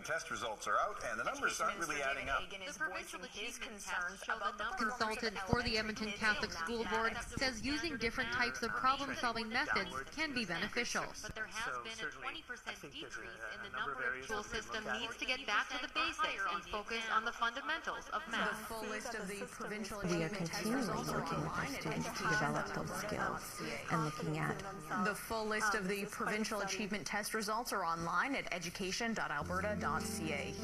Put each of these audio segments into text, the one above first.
test results are out, and the numbers aren't really adding up. The provincial achievement concerns about the Consultant for the Edmonton Catholic School Board says using different types of problem-solving methods can be beneficial. But there has been a 20% decrease in the number of school system needs to get back to the basics and focus on the fundamentals of math. The full list of the provincial We are continually working with our students to develop those skills and looking at The full list of the provincial achievement test results are online at education.alberta.ca.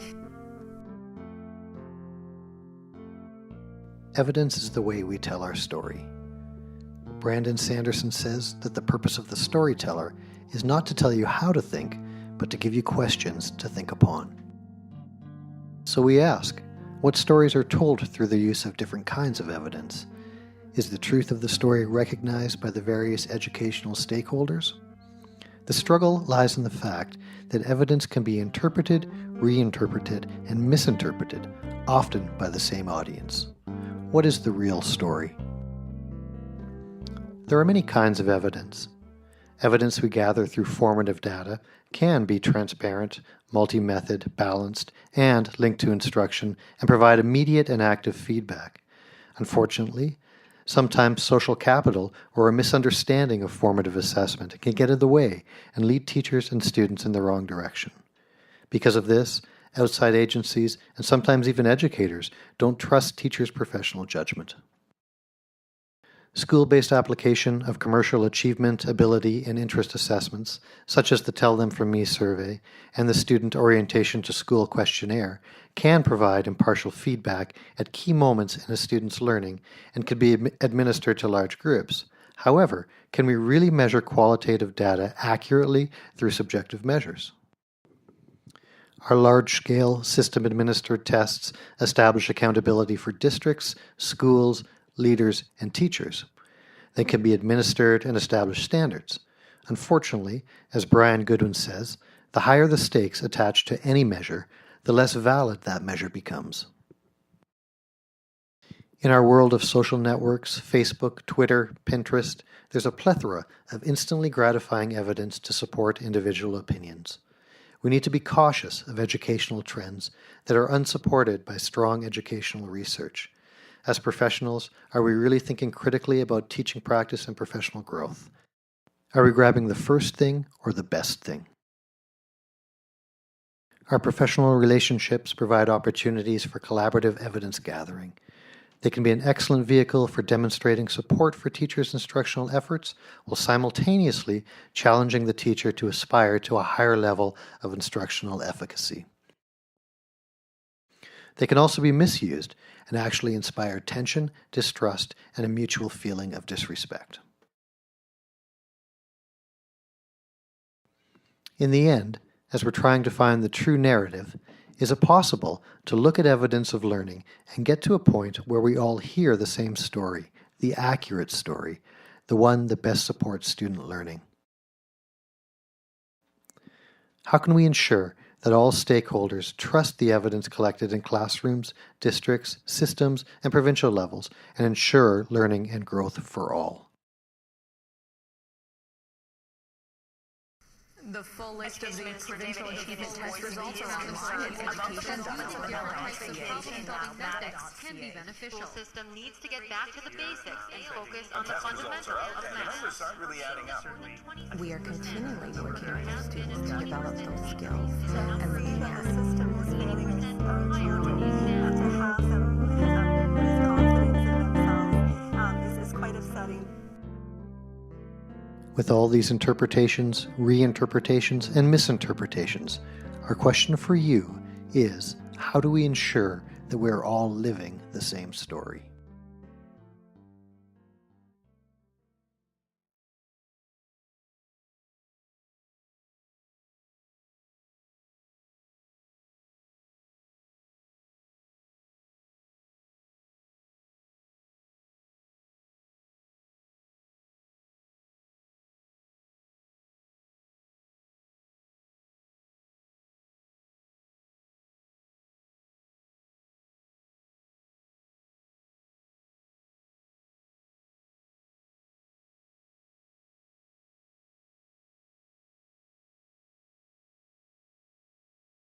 Evidence is the way we tell our story. Brandon Sanderson says that the purpose of the storyteller is not to tell you how to think, but to give you questions to think upon. So we ask, what stories are told through the use of different kinds of evidence? Is the truth of the story recognized by the various educational stakeholders? The struggle lies in the fact that evidence can be interpreted, reinterpreted, and misinterpreted, often by the same audience. What is the real story? There are many kinds of evidence. Evidence we gather through formative data can be transparent, multi-method, balanced, and linked to instruction and provide immediate and active feedback. Unfortunately, sometimes social capital or a misunderstanding of formative assessment can get in the way and lead teachers and students in the wrong direction. Because of this, outside agencies and sometimes even educators don't trust teachers' professional judgment. School-based application of commercial achievement, ability, and interest assessments, such as the Tell Them From Me survey and the Student Orientation to School questionnaire, can provide impartial feedback at key moments in a student's learning and can be administered to large groups. However, can we really measure qualitative data accurately through subjective measures? Our large-scale, system-administered tests establish accountability for districts, schools, leaders, and teachers. They can be administered and establish standards. Unfortunately, as Brian Goodwin says, the higher the stakes attached to any measure, the less valid that measure becomes. In our world of social networks, Facebook, Twitter, Pinterest, there's a plethora of instantly gratifying evidence to support individual opinions. We need to be cautious of educational trends that are unsupported by strong educational research. As professionals, are we really thinking critically about teaching practice and professional growth? Are we grabbing the first thing or the best thing? Our professional relationships provide opportunities for collaborative evidence gathering. They can be an excellent vehicle for demonstrating support for teachers' instructional efforts while simultaneously challenging the teacher to aspire to a higher level of instructional efficacy. They can also be misused and actually inspire tension, distrust, and a mutual feeling of disrespect. In the end, as we're trying to find the true narrative, is it possible to look at evidence of learning and get to a point where we all hear the same story, the accurate story, the one that best supports student learning? How can we ensure that all stakeholders trust the evidence collected in classrooms, districts, systems, and provincial levels and ensure learning and growth for all? The full list of the provincial achievement test results are online at education.alberta.ca. Can be beneficial. School system needs to get back to the basics and focus on the Test results fundamentals are out, of and the math. numbers aren't really adding up. we are continually working with our students to develop those skills and looking at With all these interpretations, reinterpretations, and misinterpretations, our question for you is, how do we ensure that we're all living the same story?